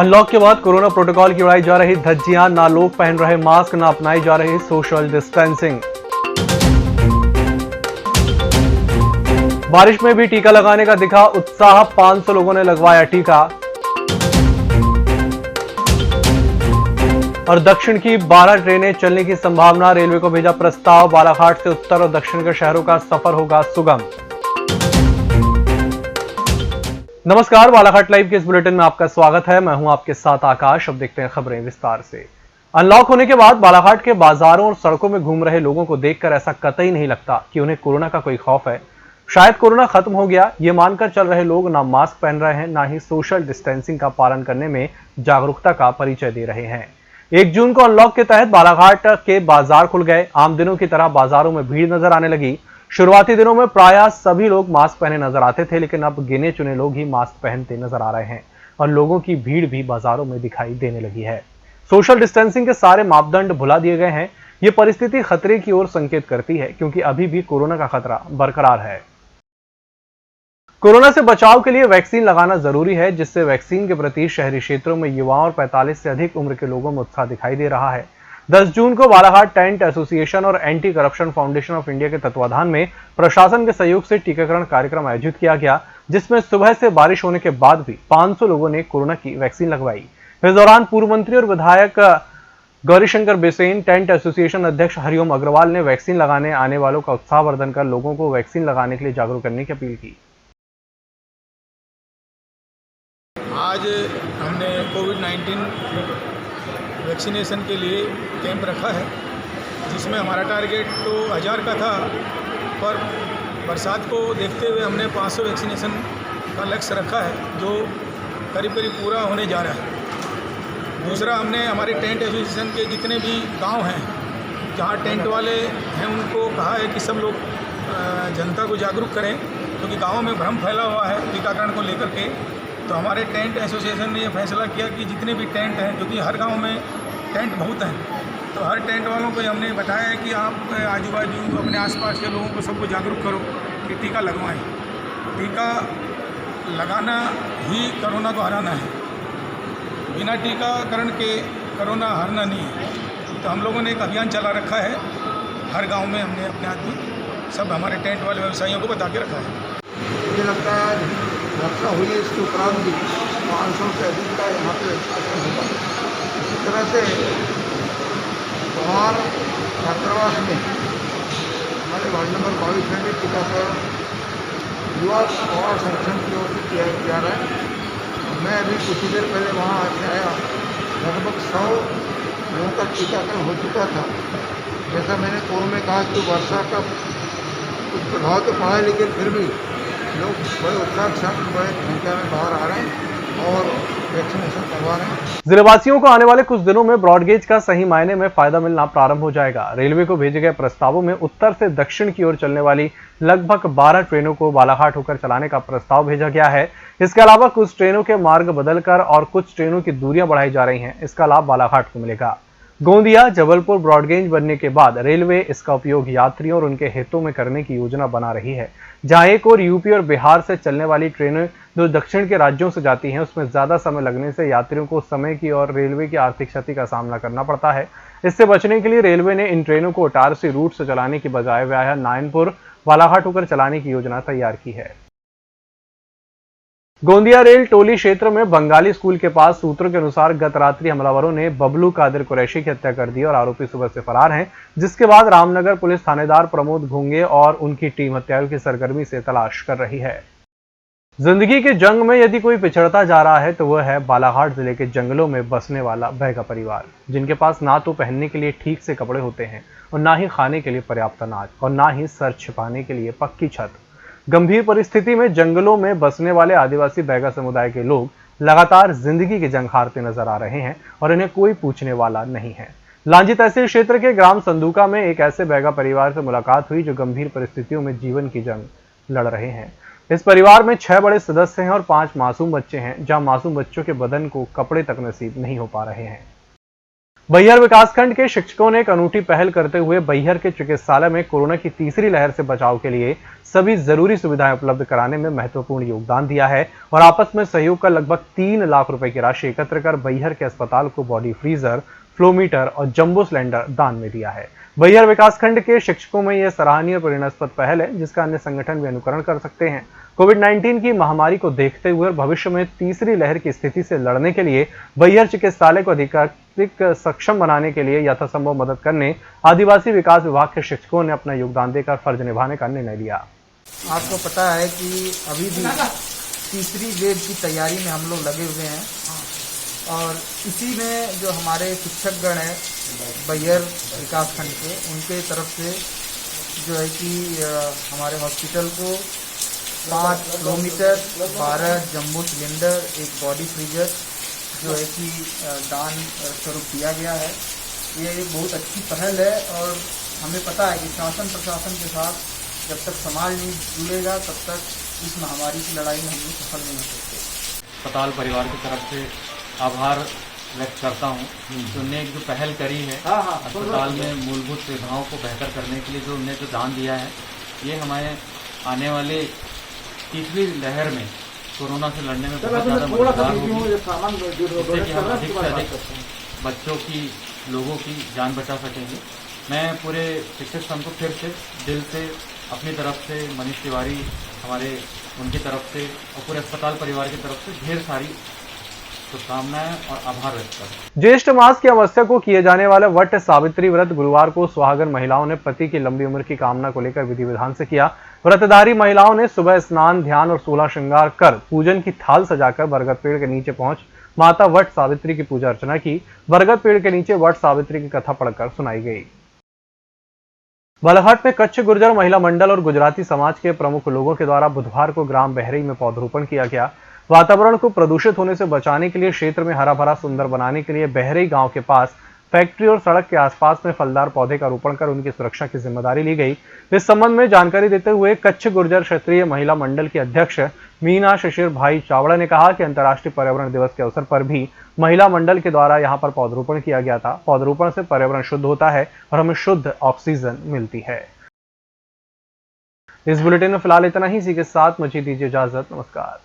Unlock के बाद corona protocol की उड़ाई जा रही धज्जियां, ना लोग पहन रहे मास्क, ना अपनाई जा रही सोशल डिस्टेंसिंग। बारिश में भी टीका लगाने का दिखा उत्साह, 500 लोगों ने लगवाया टीका। और दक्षिण की 12 ट्रेनें चलने की संभावना, रेलवे को भेजा प्रस्ताव, बालाघाट से उत्तर और दक्षिण के शहरों का सफर होगा सुगम। नमस्कार, बालाघाट लाइव के इस बुलेटिन में आपका स्वागत है। मैं हूं आपके साथ आकाश। अब देखते हैं खबरें विस्तार से। अनलॉक होने के बाद बालाघाट के बाजारों और सड़कों में घूम रहे लोगों को देखकर ऐसा कतई नहीं लगता कि उन्हें कोरोना का कोई खौफ है। शायद कोरोना खत्म हो गया, ये मानकर चल रहे लोग ना मास्क पहन रहे हैं, ना ही सोशल डिस्टेंसिंग का पालन करने में जागरूकता का परिचय दे रहे हैं। 1 जून को अनलॉक के तहत बालाघाट के बाजार खुल गए। आम दिनों की तरह बाजारों में भीड़ नजर आने लगी। शुरुआती दिनों में प्रायः सभी लोग मास्क पहने नजर आते थे, लेकिन अब गिने चुने लोग ही मास्क पहनते नजर आ रहे हैं और लोगों की भीड़ भी बाजारों में दिखाई देने लगी है। सोशल डिस्टेंसिंग के सारे मापदंड भुला दिए गए हैं। ये परिस्थिति खतरे की ओर संकेत करती है, क्योंकि अभी भी कोरोना का खतरा बरकरार है। कोरोना से बचाव के लिए वैक्सीन लगाना जरूरी है, जिससे वैक्सीन के प्रति शहरी क्षेत्रों में युवाओं और 45 से अधिक उम्र के लोगों में उत्साह दिखाई दे रहा है। 10 जून को बालाघाट टेंट एसोसिएशन और anti corruption foundation of India के तत्वाधान में प्रशासन के सहयोग से टीकाकरण कार्यक्रम आयोजित किया गया, जिसमें सुबह से बारिश होने के बाद भी 500 लोगों ने कोरोना की वैक्सीन लगवाई। इस दौरान पूर्व मंत्री और विधायक गौरीशंकर बेसेन, टेंट एसोसिएशन अध्यक्ष हरिओम अग्रवाल ने वैक्सीन लगाने आने वालों का उत्साहवर्धन कर लोगों को वैक्सीन लगाने के लिए जागरूक करने की अपील की। आज हमने कोविड-19 वैक्सीनेशन के लिए कैंप रखा है, जिसमें हमारा टारगेट तो 1000 का था, पर बरसात को देखते हुए हमने 500 वैक्सीनेशन का लक्ष्य रखा है, जो करीब करीब पूरा होने जा रहा है। दूसरा, हमने हमारे टेंट एसोसिएशन के जितने भी गांव हैं, जहां टेंट वाले हैं, उनको कहा है कि सब लोग जनता को जागरूक करें, क्योंकि गाँवों में भ्रम फैला हुआ है टीकाकरण को लेकर के। तो हमारे टेंट एसोसिएशन ने यह फैसला किया कि जितने भी टेंट हैं, क्योंकि हर गांव में टेंट बहुत हैं, तो हर टेंट वालों को हमने बताया है कि आप आजू बाजू अपने आसपास के लोगों को सबको जागरूक करो कि टीका लगवाएं। टीका लगाना ही कोरोना को हराना है। बिना टीकाकरण के कोरोना हारना नहीं है। तो हम लोगों ने एक अभियान चला रखा है। हर गाँव में हमने अपने आदमी सब हमारे टेंट वाले व्यवसायियों को बता के रखा है। मुझे लगता है वर्षा हुई है, इसके उपरांत भी 500 से अधिक का यहाँ पे वैक्सीनेशन होगा। इसी तरह से कुमार छात्रावास में हमारे वार्ड नंबर 22 में भी टीकाकरण युवा और संगठन की ओर से किया जा रहा है। मैं अभी कुछ ही देर पहले वहाँ आके आया, लगभग 100 लोगों का टीकाकरण हो चुका था। जैसा मैंने पूर्व में कहा कि वर्षा का कुछ प्रभाव तो पड़ा है, लेकिन फिर भी लोग बड़े उत्साह के साथ बड़े संख्या में बाहर आ रहे हैं और वैक्सीनेशन करवा रहे हैं। जिलेवासियों को आने वाले कुछ दिनों में ब्रॉडगेज का सही मायने में फायदा मिलना प्रारंभ हो जाएगा। रेलवे को भेजे गए प्रस्तावों में उत्तर से दक्षिण की ओर चलने वाली लगभग 12 ट्रेनों को बालाघाट होकर चलाने का प्रस्ताव भेजा गया है। इसके अलावा कुछ ट्रेनों के मार्ग बदलकर और कुछ ट्रेनों की दूरियां बढ़ाई जा रही हैं। इसका लाभ बालाघाट को मिलेगा। गोंदिया जबलपुर ब्रॉडगेज बनने के बाद रेलवे इसका उपयोग यात्रियों और उनके हितों में करने की योजना बना रही है। जहां एक और यूपी और बिहार से चलने वाली ट्रेनें जो दक्षिण के राज्यों से जाती हैं, उसमें ज्यादा समय लगने से यात्रियों को समय की और रेलवे की आर्थिक क्षति का सामना करना पड़ता है। इससे बचने के लिए रेलवे ने इन ट्रेनों को इटारसी रूट से चलाने की बजाय वाया नारायणपुर बालाघाट होकर चलाने की योजना तैयार की है। गोंदिया रेल टोली क्षेत्र में बंगाली स्कूल के पास सूत्रों के अनुसार गत रात्रि हमलावरों ने बबलू कादिर कुरैशी की हत्या कर दी और आरोपी सुबह से फरार हैं, जिसके बाद रामनगर पुलिस थानेदार प्रमोद घोंगे और उनकी टीम हत्यारों की सरगर्मी से तलाश कर रही है। जिंदगी के जंग में यदि कोई पिछड़ता जा रहा है तो वह है बालाघाट जिले के जंगलों में बसने वाला बैगा परिवार, जिनके पास ना तो पहनने के लिए ठीक से कपड़े होते हैं और ना ही खाने के लिए पर्याप्त अनाज और ना ही सर छिपाने के लिए पक्की छत। गंभीर परिस्थिति में जंगलों में बसने वाले आदिवासी बैगा समुदाय के लोग लगातार जिंदगी की जंग हारते नजर आ रहे हैं और इन्हें कोई पूछने वाला नहीं है। लांजी तहसील क्षेत्र के ग्राम संदूका में एक ऐसे बैगा परिवार से मुलाकात हुई जो गंभीर परिस्थितियों में जीवन की जंग लड़ रहे हैं। इस परिवार में 6 बड़े सदस्य हैं और 5 मासूम बच्चे हैं, जहां मासूम बच्चों के बदन को कपड़े तक नसीब नहीं हो पा रहे हैं। बैहर विकासखंड के शिक्षकों ने एक अनूठी पहल करते हुए बैहर के चिकित्सालय में कोरोना की तीसरी लहर से बचाव के लिए सभी जरूरी सुविधाएं उपलब्ध कराने में महत्वपूर्ण योगदान दिया है और आपस में सहयोग का लगभग 3 लाख रुपए की राशि एकत्र कर बैहर के अस्पताल को बॉडी फ्रीजर, फ्लोमीटर और जंबो सिलेंडर दान में दिया है। बैहर विकासखंड के शिक्षकों में यह सराहनीय प्रेरणास्पद पहल है जिसका अन्य संगठन भी अनुकरण कर सकते हैं। कोविड-19 की महामारी को देखते हुए और भविष्य में तीसरी लहर की स्थिति से लड़ने के लिए बैहर चिकित्सालय को अधिकाधिक सक्षम बनाने के लिए यथासंभव मदद करने आदिवासी विकास विभाग के शिक्षकों ने अपना योगदान देकर फर्ज निभाने का निर्णय लिया। आपको पता है कि अभी भी तीसरी वेव की तैयारी में हम लोग लगे हुए हैं और इसी में जो हमारे शिक्षकगण हैं बैहर विकासखंड के, उनके तरफ से जो है कि हमारे हॉस्पिटल को 5 फ्लोमीटर, 12 जंबो सिलेंडर, एक बॉडी फ्रीजर जो है कि दान स्वरूप दिया गया है। ये एक बहुत अच्छी पहल है और हमें पता है कि शासन प्रशासन के साथ जब तक समाज नहीं जुड़ेगा तब तक इस महामारी की लड़ाई में हम लोग सफल नहीं हो सकते। अस्पताल परिवार की तरफ से आभार व्यक्त करता हूँ कि उनने एक जो पहल करी है अस्पताल में मूलभूत सुविधाओं को बेहतर करने के लिए जो उन्होंने जो दान दिया है, ये हमारे आने वाले तीसरी लहर में कोरोना से लड़ने में बहुत ज़्यादा मददगार होगी, जिससे कि हम अधिक से अधिक बच्चों की, लोगों की जान बचा सकेंगे। मैं पूरे शिक्षक संघ को फिर से दिल से अपनी तरफ से, मनीष तिवारी हमारे, उनकी तरफ से और पूरे अस्पताल परिवार की तरफ से ढेर सारी शुभकामनाएं और आभार व्यक्त करता। ज्येष्ठ मास की अमावस्या को किए जाने वाले वट सावित्री व्रत गुरुवार को सुहागन महिलाओं ने पति की लंबी उम्र की कामना को लेकर विधि विधान से किया। व्रतधारी महिलाओं ने सुबह स्नान, ध्यान और 16 श्रृंगार कर पूजन की थाल सजाकर बरगद पेड़ के नीचे पहुंच माता वट सावित्री की पूजा अर्चना की। बरगद पेड़ के नीचे वट सावित्री की कथा पढ़कर सुनाई गई। बालाघाट में कच्छ गुर्जर महिला मंडल और गुजराती समाज के प्रमुख लोगों के द्वारा बुधवार को ग्राम बहरई में पौधरोपण किया गया। वातावरण को प्रदूषित होने से बचाने के लिए क्षेत्र में हरा भरा सुंदर बनाने के लिए बहरई गांव के पास फैक्ट्री और सड़क के आसपास में फलदार पौधे का रोपण कर उनकी सुरक्षा की जिम्मेदारी ली गई। इस संबंध में जानकारी देते हुए कच्छ गुर्जर क्षेत्रीय महिला मंडल की अध्यक्ष मीना शिशिर भाई चावड़ा ने कहा कि अंतर्राष्ट्रीय पर्यावरण दिवस के अवसर पर भी महिला मंडल के द्वारा यहां पर पौधरोपण किया गया था। पौधरोपण से पर्यावरण शुद्ध होता है और हमें शुद्ध ऑक्सीजन मिलती है। इस बुलेटिन में फिलहाल इतना ही। इसी के साथ मुझे दीजिए इजाजत। नमस्कार।